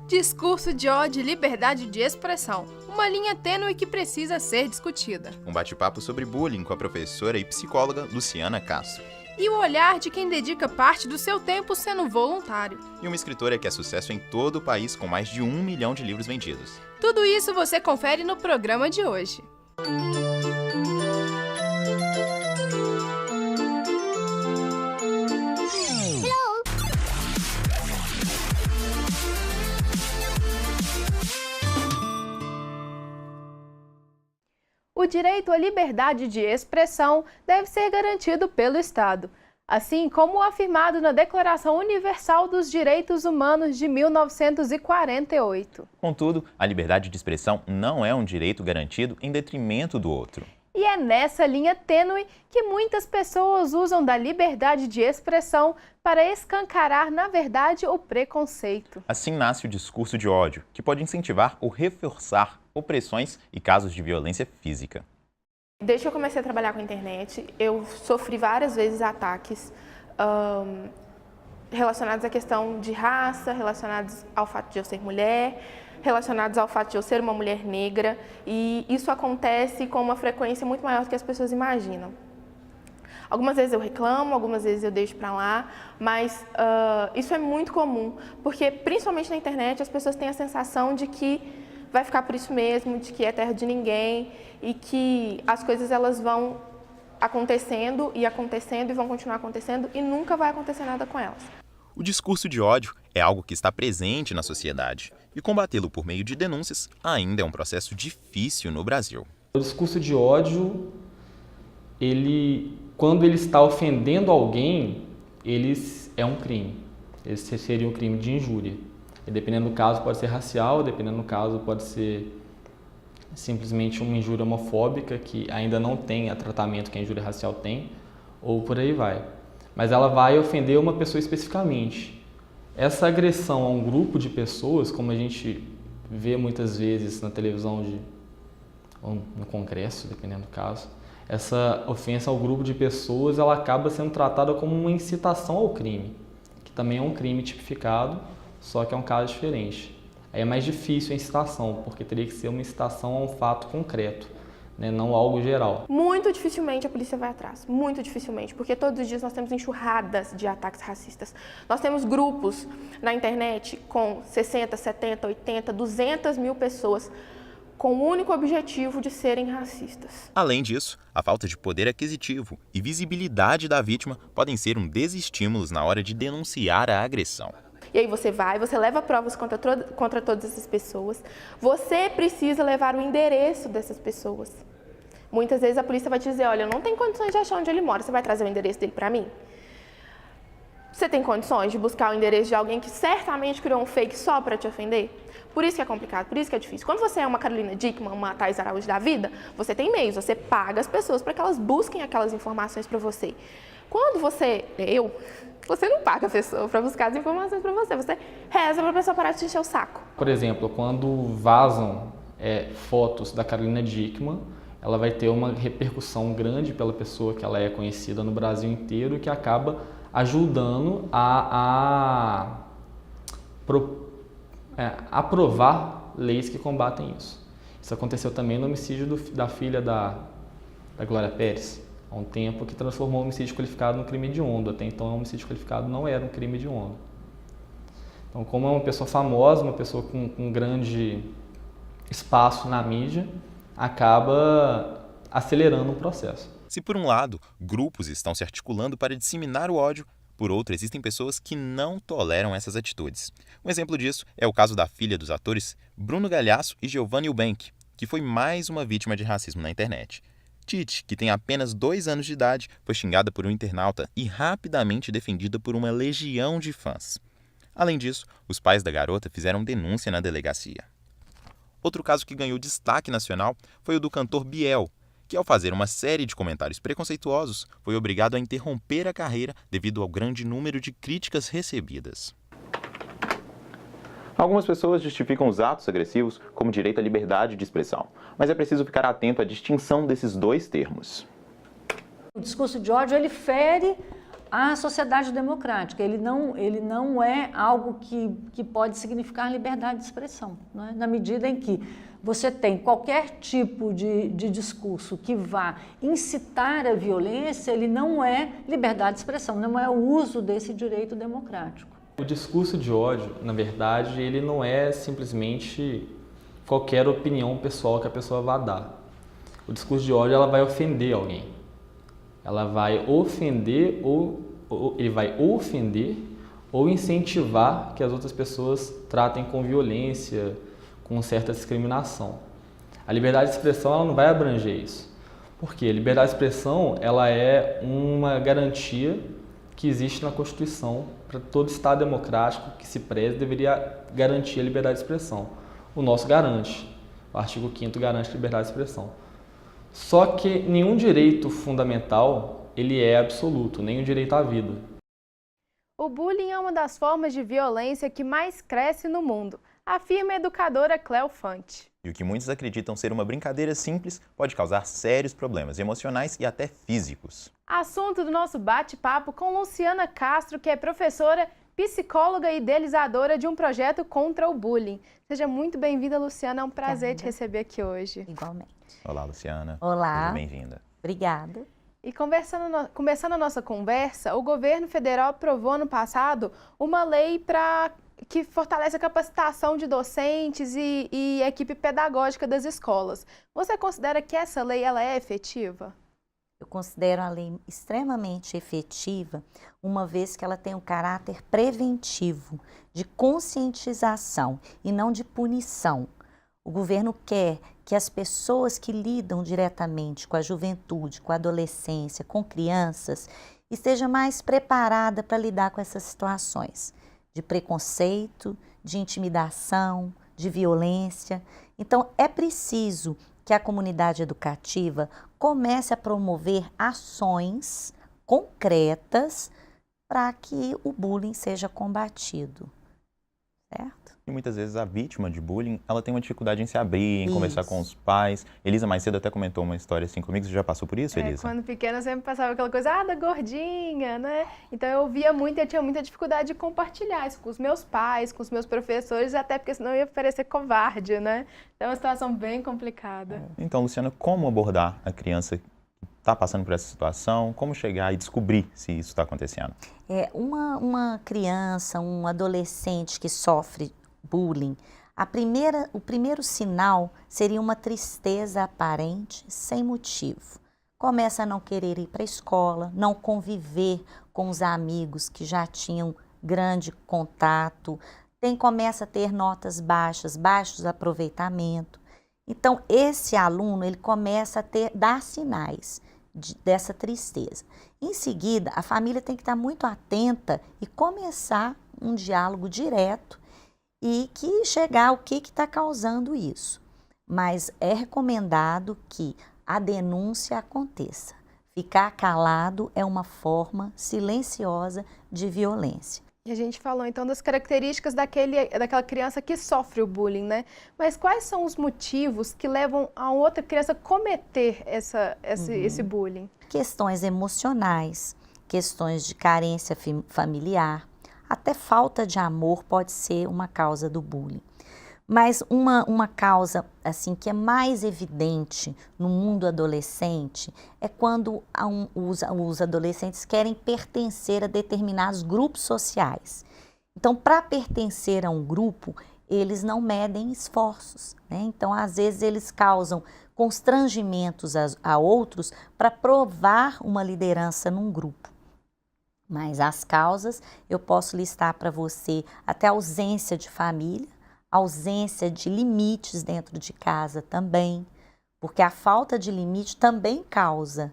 Discurso de ódio e liberdade de expressão, uma linha tênue que precisa ser discutida. Um bate-papo sobre bullying com a professora e psicóloga Luciana Castro. E o olhar de quem dedica parte do seu tempo sendo voluntário. E uma escritora que é sucesso em todo o país com mais de 1 milhão de livros vendidos. Tudo isso você confere no programa de hoje. O direito à liberdade de expressão deve ser garantido pelo Estado, assim como afirmado na Declaração Universal dos Direitos Humanos de 1948. Contudo, a liberdade de expressão não é um direito garantido em detrimento do outro. E é nessa linha tênue que muitas pessoas usam da liberdade de expressão para escancarar, na verdade, o preconceito. Assim nasce o discurso de ódio, que pode incentivar ou reforçar opressões e casos de violência física. Desde que eu comecei a trabalhar com a internet, eu sofri várias vezes ataques relacionados à questão de raça, relacionados ao fato de eu ser mulher, relacionados ao fato de eu ser uma mulher negra, e isso acontece com uma frequência muito maior do que as pessoas imaginam. Algumas vezes eu reclamo, algumas vezes eu deixo pra lá, mas isso é muito comum, porque principalmente na internet as pessoas têm a sensação de que vai ficar por isso mesmo, de que é terra de ninguém e que as coisas elas vão acontecendo e vão continuar acontecendo e nunca vai acontecer nada com elas. O discurso de ódio é algo que está presente na sociedade e combatê-lo por meio de denúncias ainda é um processo difícil no Brasil. O discurso de ódio, quando ele está ofendendo alguém, é um crime. Esse seria um crime de injúria. E dependendo do caso pode ser racial, dependendo do caso pode ser simplesmente uma injúria homofóbica que ainda não tem o tratamento que a injúria racial tem, ou por aí vai. Mas ela vai ofender uma pessoa especificamente. Essa agressão a um grupo de pessoas, como a gente vê muitas vezes na televisão ou no congresso, dependendo do caso, essa ofensa ao grupo de pessoas ela acaba sendo tratada como uma incitação ao crime, que também é um crime tipificado, só que é um caso diferente. Aí é mais difícil a incitação, porque teria que ser uma incitação a um fato concreto, né, não algo geral. Muito dificilmente a polícia vai atrás, muito dificilmente, porque todos os dias nós temos enxurradas de ataques racistas. Nós temos grupos na internet com 60, 70, 80, 200 mil pessoas com o único objetivo de serem racistas. Além disso, a falta de poder aquisitivo e visibilidade da vítima podem ser um desestímulo na hora de denunciar a agressão. E aí você leva provas contra todas essas pessoas. Você precisa levar o endereço dessas pessoas. Muitas vezes a polícia vai te dizer, olha, eu não tenho condições de achar onde ele mora, você vai trazer o endereço dele para mim? Você tem condições de buscar o endereço de alguém que certamente criou um fake só para te ofender? Por isso que é complicado, por isso que é difícil. Quando você é uma Carolina Dickmann, uma Thaís Araújo da vida, você tem meios, você paga as pessoas para que elas busquem aquelas informações para você. Quando você não paga a pessoa para buscar as informações para você, você reza para a pessoa parar de te encher o saco. Por exemplo, quando vazam fotos da Carolina Dickmann, ela vai ter uma repercussão grande pela pessoa que ela é conhecida no Brasil inteiro e que acaba ajudando a aprovar leis que combatem isso. Isso aconteceu também no homicídio da filha da Glória Pérez, há um tempo, que transformou o homicídio qualificado num crime hediondo. Até então, o homicídio qualificado não era um crime hediondo. Então, como é uma pessoa famosa, uma pessoa com grande espaço na mídia, acaba acelerando o processo. Se por um lado, grupos estão se articulando para disseminar o ódio, por outro, existem pessoas que não toleram essas atitudes. Um exemplo disso é o caso da filha dos atores Bruno Galhaço e Giovanni Eubank, que foi mais uma vítima de racismo na internet. Titi, que tem apenas 2 anos de idade, foi xingada por um internauta e rapidamente defendida por uma legião de fãs. Além disso, os pais da garota fizeram denúncia na delegacia. Outro caso que ganhou destaque nacional foi o do cantor Biel, que ao fazer uma série de comentários preconceituosos, foi obrigado a interromper a carreira devido ao grande número de críticas recebidas. Algumas pessoas justificam os atos agressivos como direito à liberdade de expressão, mas é preciso ficar atento à distinção desses dois termos. O discurso de ódio, ele fere à sociedade democrática. Ele não é algo que pode significar liberdade de expressão, não é? Na medida em que você tem qualquer tipo de discurso que vá incitar a violência, ele não é liberdade de expressão, não é o uso desse direito democrático. O discurso de ódio, na verdade, ele não é simplesmente qualquer opinião pessoal que a pessoa vá dar. O discurso de ódio, ela vai ofender alguém. Ela vai ofender ele vai ofender ou incentivar que as outras pessoas tratem com violência, com certa discriminação. A liberdade de expressão, ela não vai abranger isso. Por quê? A liberdade de expressão, ela é uma garantia que existe na Constituição para todo Estado democrático que se preze deveria garantir a liberdade de expressão. O nosso garante. O artigo 5º garante a liberdade de expressão. Só que nenhum direito fundamental ele é absoluto, nem o direito à vida. O bullying é uma das formas de violência que mais cresce no mundo, afirma a educadora Cléo Fante. E o que muitos acreditam ser uma brincadeira simples pode causar sérios problemas emocionais e até físicos. Assunto do nosso bate-papo com Luciana Castro, que é professora, psicóloga e idealizadora de um projeto contra o bullying. Seja muito bem-vinda, Luciana. É um prazer te receber aqui hoje. Igualmente. Olá, Luciana. Olá. Seja bem-vinda. Obrigada. E começando a nossa conversa, o governo federal aprovou ano passado uma lei que fortalece a capacitação de docentes e equipe pedagógica das escolas. Você considera que essa lei ela é efetiva? Eu considero a lei extremamente efetiva, uma vez que ela tem um caráter preventivo, de conscientização e não de punição. O governo quer que as pessoas que lidam diretamente com a juventude, com a adolescência, com crianças, estejam mais preparadas para lidar com essas situações de preconceito, de intimidação, de violência. Então, é preciso que a comunidade educativa comece a promover ações concretas para que o bullying seja combatido, certo? E muitas vezes a vítima de bullying, ela tem uma dificuldade em se abrir, em conversar com os Isso. pais. Elisa mais cedo até comentou uma história assim comigo. Você já passou por isso, Elisa? Quando pequena eu sempre passava aquela coisa, da gordinha, né? Então eu via muito e eu tinha muita dificuldade de compartilhar isso com os meus pais, com os meus professores, até porque senão eu ia parecer covarde, né? Então é uma situação bem complicada. Então, Luciana, como abordar a criança que está passando por essa situação? Como chegar e descobrir se isso está acontecendo? Uma criança, um adolescente que sofre bullying, o primeiro sinal seria uma tristeza aparente, sem motivo. Começa a não querer ir para a escola, não conviver com os amigos que já tinham grande contato, começa a ter notas baixas, baixos aproveitamento. Então, esse aluno, ele começa a dar sinais dessa tristeza. Em seguida, a família tem que estar muito atenta e começar um diálogo direto e que chegar ao que está causando isso. Mas é recomendado que a denúncia aconteça. Ficar calado é uma forma silenciosa de violência. E a gente falou então das características daquela criança que sofre o bullying, né? Mas quais são os motivos que levam a outra criança a cometer esse bullying? Questões emocionais, questões de carência familiar, até falta de amor pode ser uma causa do bullying. Mas uma causa assim que é mais evidente no mundo adolescente é quando os adolescentes querem pertencer a determinados grupos sociais. Então, para pertencer a um grupo, eles não medem esforços, né? Então, às vezes, eles causam constrangimentos a outros para provar uma liderança num grupo. Mas as causas, eu posso listar para você até a ausência de família, ausência de limites dentro de casa também, porque a falta de limite também causa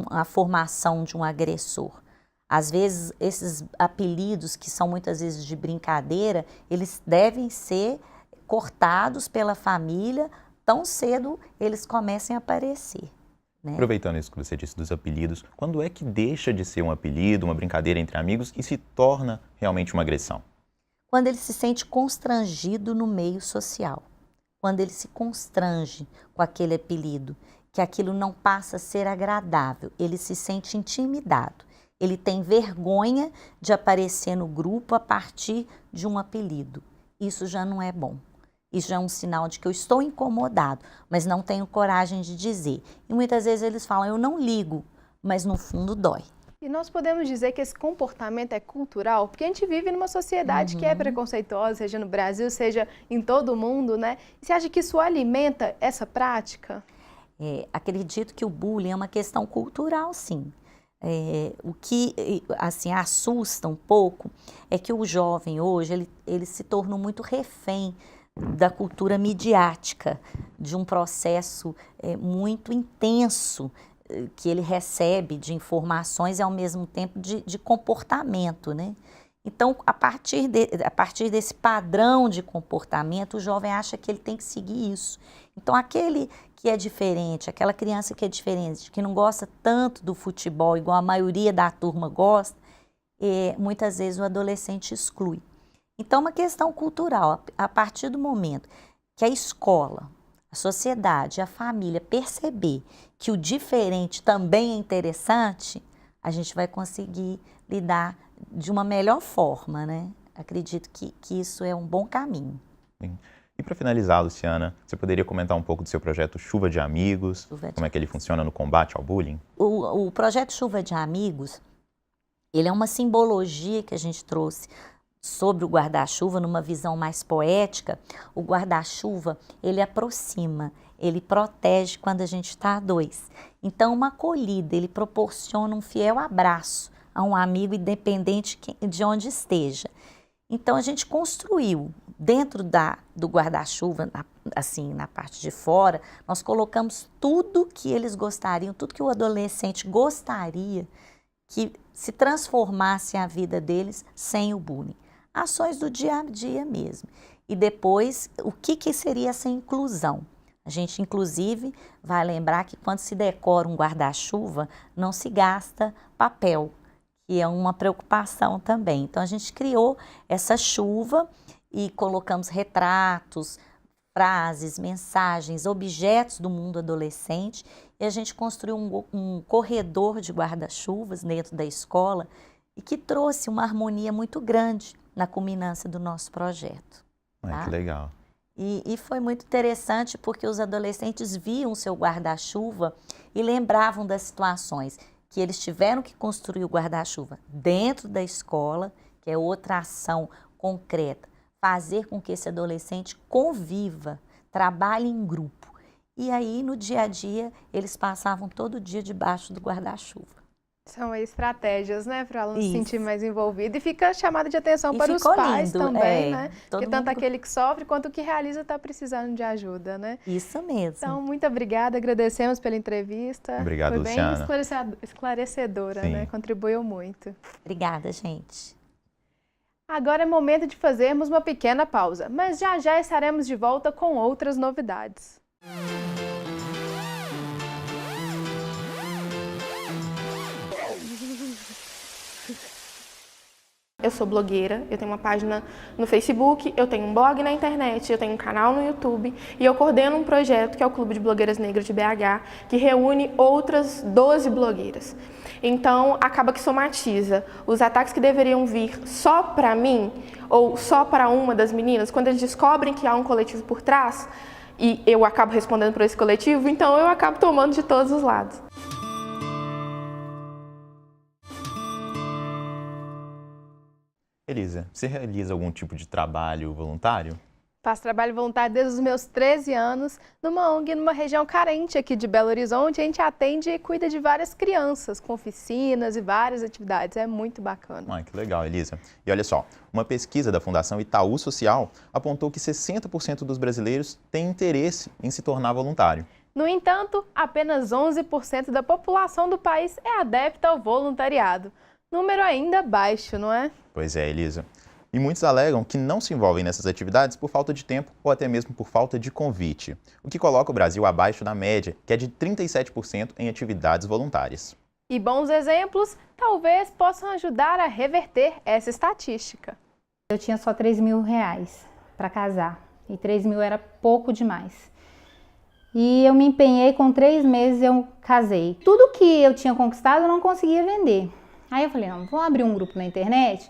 a formação de um agressor. Às vezes, esses apelidos que são muitas vezes de brincadeira, eles devem ser cortados pela família, tão cedo eles comecem a aparecer. Né? Aproveitando isso que você disse dos apelidos, quando é que deixa de ser um apelido, uma brincadeira entre amigos e se torna realmente uma agressão? Quando ele se sente constrangido no meio social, quando ele se constrange com aquele apelido, que aquilo não passa a ser agradável, ele se sente intimidado. Ele tem vergonha de aparecer no grupo a partir de um apelido. Isso já não é bom. Isso já é um sinal de que eu estou incomodado, mas não tenho coragem de dizer. E muitas vezes eles falam, eu não ligo, mas no fundo dói. E nós podemos dizer que esse comportamento é cultural, porque a gente vive numa sociedade que é preconceituosa, seja no Brasil, seja em todo o mundo, né? E você acha que isso alimenta essa prática? Acredito que o bullying é uma questão cultural, sim. O que assim, assusta um pouco é que o jovem hoje, ele se tornou muito refém da cultura midiática, de um processo muito intenso que ele recebe de informações e ao mesmo tempo de comportamento, né? Então, a partir desse padrão de comportamento, o jovem acha que ele tem que seguir isso. Então, aquele que é diferente, aquela criança que é diferente, que não gosta tanto do futebol, igual a maioria da turma gosta, muitas vezes o adolescente exclui. Então, é uma questão cultural. A partir do momento que a escola, a sociedade, a família perceber que o diferente também é interessante, a gente vai conseguir lidar de uma melhor forma, né? Acredito que isso é um bom caminho. Sim. E para finalizar, Luciana, você poderia comentar um pouco do seu projeto Chuva de Amigos, como é que ele funciona no combate ao bullying? O projeto Chuva de Amigos, ele é uma simbologia que a gente trouxe sobre o guarda-chuva, numa visão mais poética. O guarda-chuva, ele aproxima, ele protege quando a gente está a dois. Então, uma acolhida, ele proporciona um fiel abraço a um amigo independente de onde esteja. Então, a gente construiu, dentro do guarda-chuva, assim, na parte de fora, nós colocamos tudo que eles gostariam, tudo que o adolescente gostaria que se transformasse a vida deles sem o bullying. Ações do dia a dia mesmo. E depois, o que seria essa inclusão? A gente, inclusive, vai lembrar que quando se decora um guarda-chuva, não se gasta papel, que é uma preocupação também. Então, a gente criou essa chuva e colocamos retratos, frases, mensagens, objetos do mundo adolescente, e a gente construiu um corredor de guarda-chuvas dentro da escola e que trouxe uma harmonia muito grande na culminância do nosso projeto. Tá? Que legal. E foi muito interessante porque os adolescentes viam o seu guarda-chuva e lembravam das situações que eles tiveram que construir o guarda-chuva dentro da escola, que é outra ação concreta, fazer com que esse adolescente conviva, trabalhe em grupo. E aí, no dia a dia, eles passavam todo dia debaixo do guarda-chuva. São estratégias, né, para o aluno se sentir mais envolvido, e fica chamada de atenção para os pais lindo, também, né? Porque tanto aquele que sofre quanto o que realiza está precisando de ajuda, né? Isso mesmo. Então, muito obrigada, agradecemos pela entrevista. Obrigado, Luciana. Foi bem esclarecedora, né? Contribuiu muito. Obrigada, gente. Agora é momento de fazermos uma pequena pausa, mas já já estaremos de volta com outras novidades. Eu sou blogueira, eu tenho uma página no Facebook, eu tenho um blog na internet, eu tenho um canal no YouTube e eu coordeno um projeto que é o Clube de Blogueiras Negras de BH, que reúne outras 12 blogueiras. Então, acaba que somatiza. Os ataques que deveriam vir só para mim ou só para uma das meninas, quando eles descobrem que há um coletivo por trás e eu acabo respondendo por esse coletivo, então eu acabo tomando de todos os lados. Elisa, você realiza algum tipo de trabalho voluntário? Faço trabalho voluntário desde os meus 13 anos, numa ONG, numa região carente aqui de Belo Horizonte. A gente atende e cuida de várias crianças, com oficinas e várias atividades. É muito bacana. Que legal, Elisa. E olha só, uma pesquisa da Fundação Itaú Social apontou que 60% dos brasileiros têm interesse em se tornar voluntário. No entanto, apenas 11% da população do país é adepta ao voluntariado. Número ainda baixo, não é? Pois é, Elisa. E muitos alegam que não se envolvem nessas atividades por falta de tempo ou até mesmo por falta de convite, o que coloca o Brasil abaixo da média, que é de 37% em atividades voluntárias. E bons exemplos talvez possam ajudar a reverter essa estatística. Eu tinha só R$3.000 para casar e 3 mil era pouco demais. E eu me empenhei, com 3 meses eu casei. Tudo que eu tinha conquistado eu não conseguia vender. Aí eu falei, não, vou abrir um grupo na internet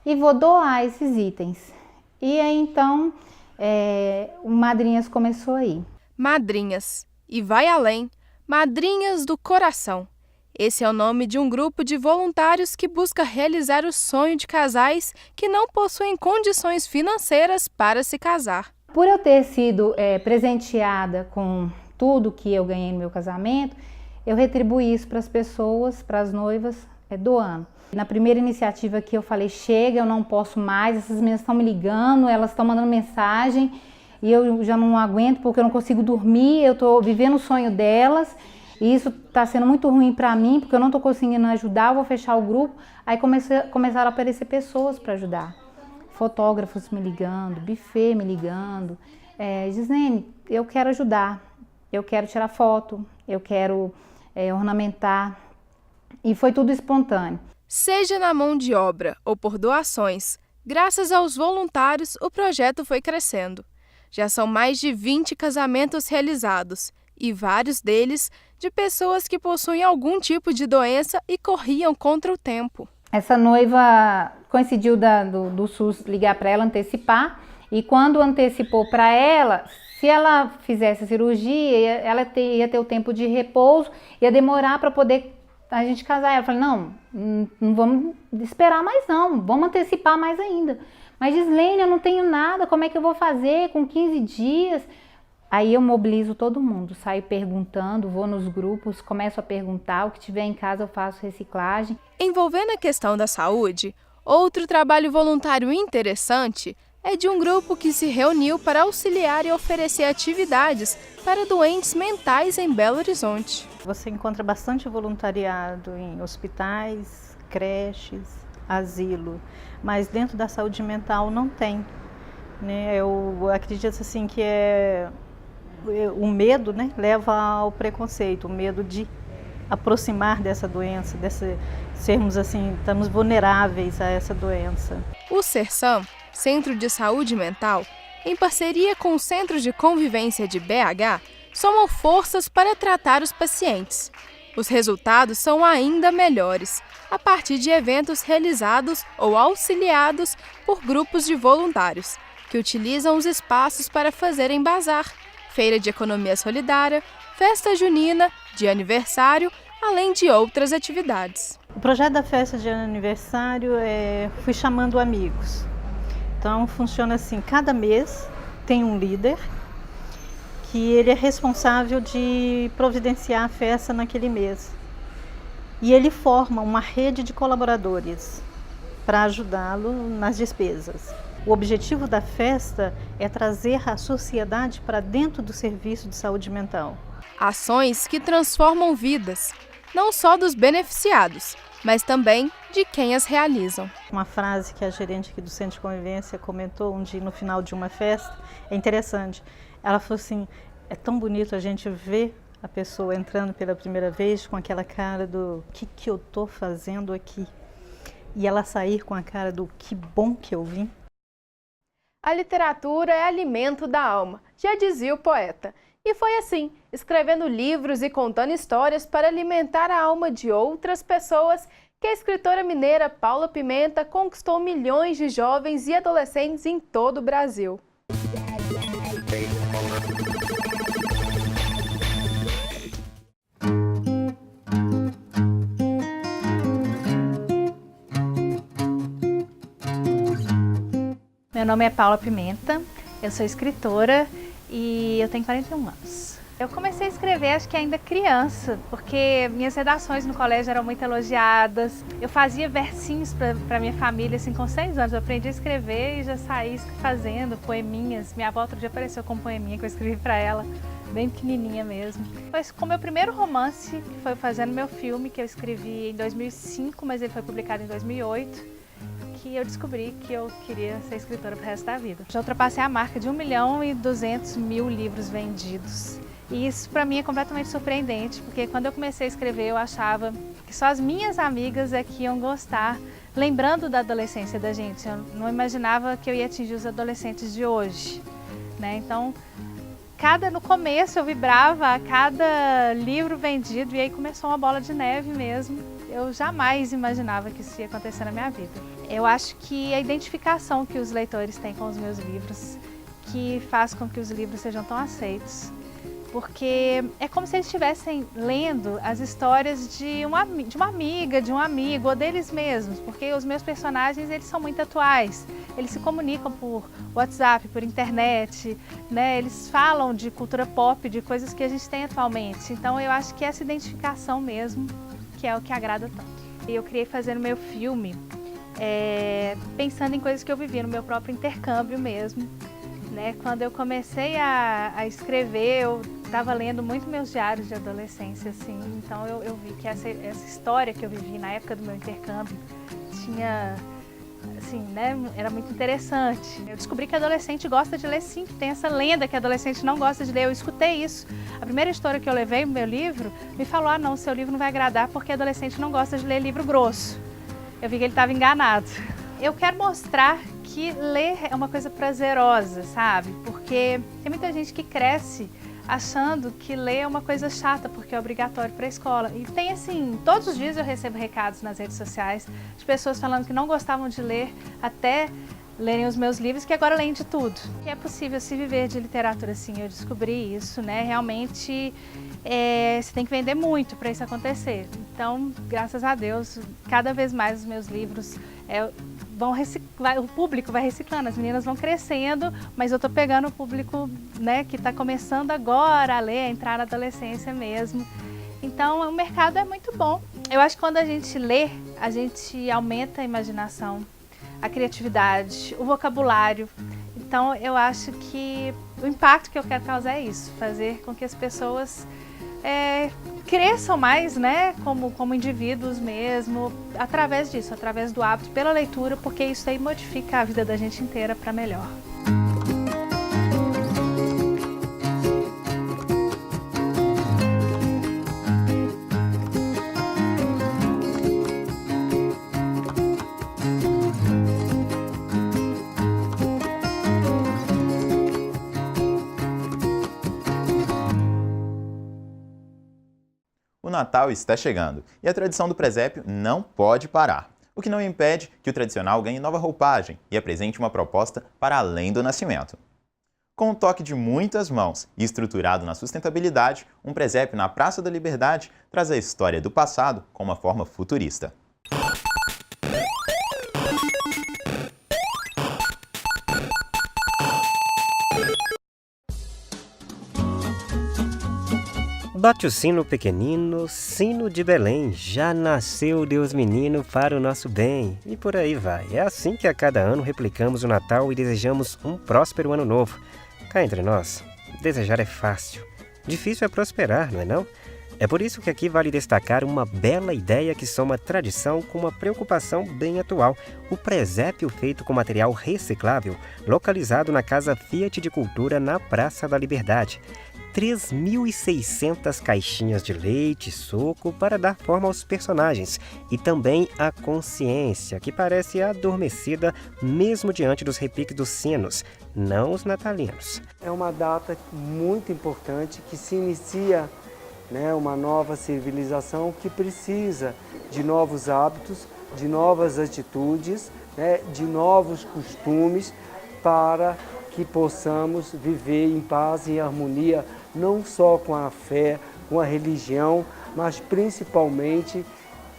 e vou doar esses itens. E aí então o Madrinhas começou aí. Madrinhas. E vai além. Madrinhas do Coração. Esse é o nome de um grupo de voluntários que busca realizar o sonho de casais que não possuem condições financeiras para se casar. Por eu ter sido presenteada com tudo que eu ganhei no meu casamento, eu retribuí isso para as pessoas, para as noivas, doando. Na primeira iniciativa que eu falei, chega, eu não posso mais, essas meninas estão me ligando, elas estão mandando mensagem e eu já não aguento porque eu não consigo dormir, eu estou vivendo o sonho delas e isso está sendo muito ruim para mim porque eu não estou conseguindo ajudar, eu vou fechar o grupo. Aí começaram a aparecer pessoas para ajudar, fotógrafos me ligando, buffet me ligando, Gislene, eu quero ajudar, eu quero tirar foto, eu quero ornamentar e foi tudo espontâneo. Seja na mão de obra ou por doações, graças aos voluntários o projeto foi crescendo. Já são mais de 20 casamentos realizados e vários deles de pessoas que possuem algum tipo de doença e corriam contra o tempo. Essa noiva coincidiu do SUS ligar para ela antecipar e quando antecipou para ela, se ela fizesse a cirurgia, ela ia ter o tempo de repouso, ia demorar para poder a gente casar. Eu falei, não vamos esperar mais não, vamos antecipar mais ainda. Mas Gislene, eu não tenho nada, como é que eu vou fazer com 15 dias? Aí eu mobilizo todo mundo, saio perguntando, vou nos grupos, começo a perguntar, o que tiver em casa eu faço reciclagem. Envolvendo a questão da saúde, outro trabalho voluntário interessante é de um grupo que se reuniu para auxiliar e oferecer atividades para doentes mentais em Belo Horizonte. Você encontra bastante voluntariado em hospitais, creches, asilo, mas dentro da saúde mental não tem, né? Eu acredito assim que o medo, né, leva ao preconceito, o medo de aproximar dessa doença, sermos assim, estamos vulneráveis a essa doença. O CERSAM, Centro de Saúde Mental, em parceria com o Centro de Convivência de BH, somam forças para tratar os pacientes. Os resultados são ainda melhores, a partir de eventos realizados ou auxiliados por grupos de voluntários, que utilizam os espaços para fazerem bazar, feira de economia solidária, festa junina, de aniversário, além de outras atividades. O projeto da festa de aniversário fui chamando amigos. Então funciona assim, cada mês tem um líder que ele é responsável de providenciar a festa naquele mês. E ele forma uma rede de colaboradores para ajudá-lo nas despesas. O objetivo da festa é trazer a sociedade para dentro do serviço de saúde mental. Ações que transformam vidas, não só dos beneficiados, mas também de quem as realizam. Uma frase que a gerente aqui do Centro de Convivência comentou um dia no final de uma festa, é interessante. Ela falou assim, é tão bonito a gente ver a pessoa entrando pela primeira vez com aquela cara do que eu estou fazendo aqui? E ela sair com a cara do que bom que eu vim. A literatura é alimento da alma, já dizia o poeta. E foi assim, escrevendo livros e contando histórias para alimentar a alma de outras pessoas, que a escritora mineira Paula Pimenta conquistou milhões de jovens e adolescentes em todo o Brasil. Meu nome é Paula Pimenta, eu sou escritora e eu tenho 41 anos. Eu comecei a escrever acho que ainda criança, porque minhas redações no colégio eram muito elogiadas. Eu fazia versinhos para minha família assim, com 6 anos. Eu aprendi a escrever e já saí fazendo poeminhas. Minha avó outro dia apareceu com um poeminha que eu escrevi para ela, bem pequenininha mesmo. Foi com meu primeiro romance, que foi fazendo meu filme, que eu escrevi em 2005, mas ele foi publicado em 2008. Que eu descobri que eu queria ser escritora pro resto da vida. Já ultrapassei a marca de 1.200.000 livros vendidos. E isso para mim é completamente surpreendente, porque quando eu comecei a escrever eu achava que só as minhas amigas é que iam gostar, lembrando da adolescência da gente. Eu não imaginava que eu ia atingir os adolescentes de hoje, né? Então, no começo eu vibrava a cada livro vendido e aí começou uma bola de neve mesmo. eu jamais imaginava que isso ia acontecer na minha vida. Eu acho que a identificação que os leitores têm com os meus livros, que faz com que os livros sejam tão aceitos. Porque é como se eles estivessem lendo as histórias de uma amiga, de um amigo, ou deles mesmos. Porque os meus personagens, eles são muito atuais. Eles se comunicam por WhatsApp, por internet, né? Eles falam de cultura pop, de coisas que a gente tem atualmente. Então eu acho que essa identificação mesmo, que é o que agrada tanto. E eu criei fazendo meu filme, pensando em coisas que eu vivi no meu próprio intercâmbio mesmo. Né? Quando eu comecei a escrever, eu estava lendo muito meus diários de adolescência, assim. Então eu vi que essa história que eu vivi na época do meu intercâmbio tinha, assim, né? Era muito interessante. Eu descobri que adolescente gosta de ler, sim, que tem essa lenda que adolescente não gosta de ler. Eu escutei isso. A primeira história que eu levei no meu livro me falou: ah, não, seu livro não vai agradar porque adolescente não gosta de ler livro grosso. Eu vi que ele estava enganado. Eu quero mostrar que ler é uma coisa prazerosa, sabe? Porque tem muita gente que cresce achando que ler é uma coisa chata, porque é obrigatório para a escola. E tem assim, todos os dias eu recebo recados nas redes sociais de pessoas falando que não gostavam de ler até lerem os meus livros, que agora leem de tudo. Que é possível se viver de literatura, sim, eu descobri isso, né? Realmente você tem que vender muito para isso acontecer. Então, graças a Deus, cada vez mais os meus livros vão reciclar, o público vai reciclando, as meninas vão crescendo, mas eu estou pegando o público, né, que está começando agora a ler, a entrar na adolescência mesmo. Então, o mercado é muito bom. Eu acho que quando a gente lê, a gente aumenta a imaginação, a criatividade, o vocabulário. Então, eu acho que o impacto que eu quero causar é isso, fazer com que as pessoas cresçam mais, né, como indivíduos mesmo, através disso, através do hábito, pela leitura, porque isso aí modifica a vida da gente inteira para melhor. O Natal está chegando e a tradição do presépio não pode parar, o que não impede que o tradicional ganhe nova roupagem e apresente uma proposta para além do nascimento. Com um toque de muitas mãos e estruturado na sustentabilidade, um presépio na Praça da Liberdade traz a história do passado com uma forma futurista. Bate o sino pequenino, sino de Belém, já nasceu Deus menino para o nosso bem. E por aí vai. É assim que a cada ano replicamos o Natal e desejamos um próspero ano novo. Cá entre nós, desejar é fácil. Difícil é prosperar, não é não? É por isso que aqui vale destacar uma bela ideia que soma tradição com uma preocupação bem atual. O presépio feito com material reciclável, localizado na Casa Fiat de Cultura na Praça da Liberdade. 3.600 caixinhas de leite e suco para dar forma aos personagens e também à consciência, que parece adormecida mesmo diante dos repiques dos sinos, não os natalinos. É uma data muito importante que se inicia, né, uma nova civilização que precisa de novos hábitos, de novas atitudes, né, de novos costumes para que possamos viver em paz e harmonia, não só com a fé, com a religião, mas principalmente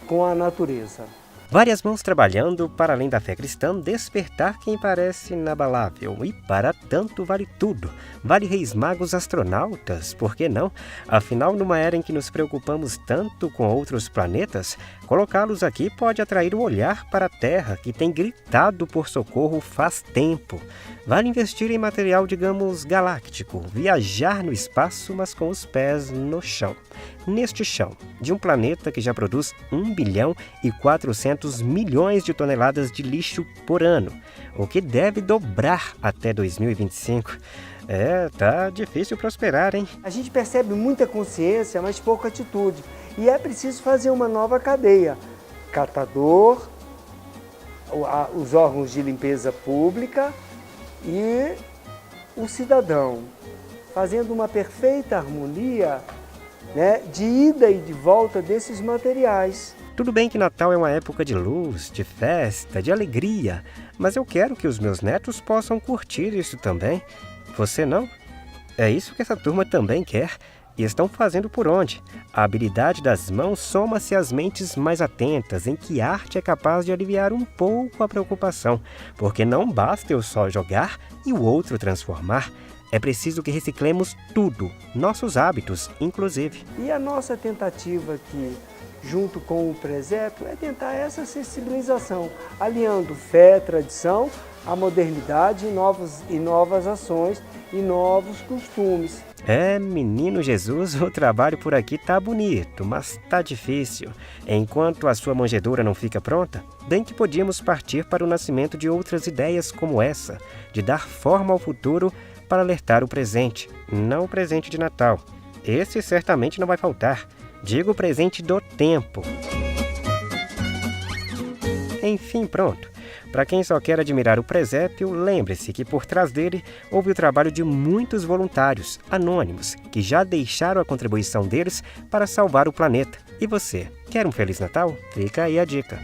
com a natureza. Várias mãos trabalhando para, além da fé cristã, despertar quem parece inabalável. E para tanto vale tudo. Vale reis magos astronautas, por que não? Afinal, numa era em que nos preocupamos tanto com outros planetas, colocá-los aqui pode atrair o olhar para a Terra, que tem gritado por socorro faz tempo. Vale investir em material, digamos, galáctico, viajar no espaço, mas com os pés no chão. Neste chão, de um planeta que já produz 1,4 bilhão de toneladas de lixo por ano, o que deve dobrar até 2025. Tá difícil prosperar, hein? A gente percebe muita consciência, mas pouca atitude. E é preciso fazer uma nova cadeia. Catador, os órgãos de limpeza pública e o cidadão, fazendo uma perfeita harmonia, né, de ida e de volta desses materiais. Tudo bem que Natal é uma época de luz, de festa, de alegria, mas eu quero que os meus netos possam curtir isso também. Você não? É isso que essa turma também quer. E estão fazendo por onde? A habilidade das mãos soma-se às mentes mais atentas, em que a arte é capaz de aliviar um pouco a preocupação, porque não basta eu só jogar e o outro transformar. É preciso que reciclemos tudo, nossos hábitos, inclusive. E a nossa tentativa aqui, junto com o presépio, é tentar essa sensibilização, aliando fé, tradição, a modernidade e novas ações e novos costumes. Menino Jesus, o trabalho por aqui tá bonito, mas tá difícil. Enquanto a sua manjedoura não fica pronta, bem que podíamos partir para o nascimento de outras ideias como essa, de dar forma ao futuro para alertar o presente, não o presente de Natal. Esse certamente não vai faltar. Digo o presente do tempo. Enfim, pronto. Para quem só quer admirar o presépio, lembre-se que por trás dele houve o trabalho de muitos voluntários, anônimos, que já deixaram a contribuição deles para salvar o planeta. E você, quer um Feliz Natal? Fica aí a dica.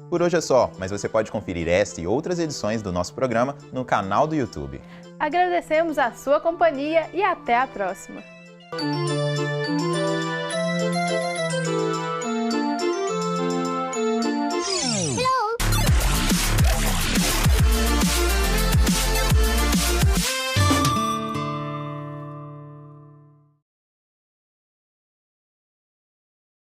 Por hoje é só, mas você pode conferir esta e outras edições do nosso programa no canal do YouTube. Agradecemos a sua companhia e até a próxima!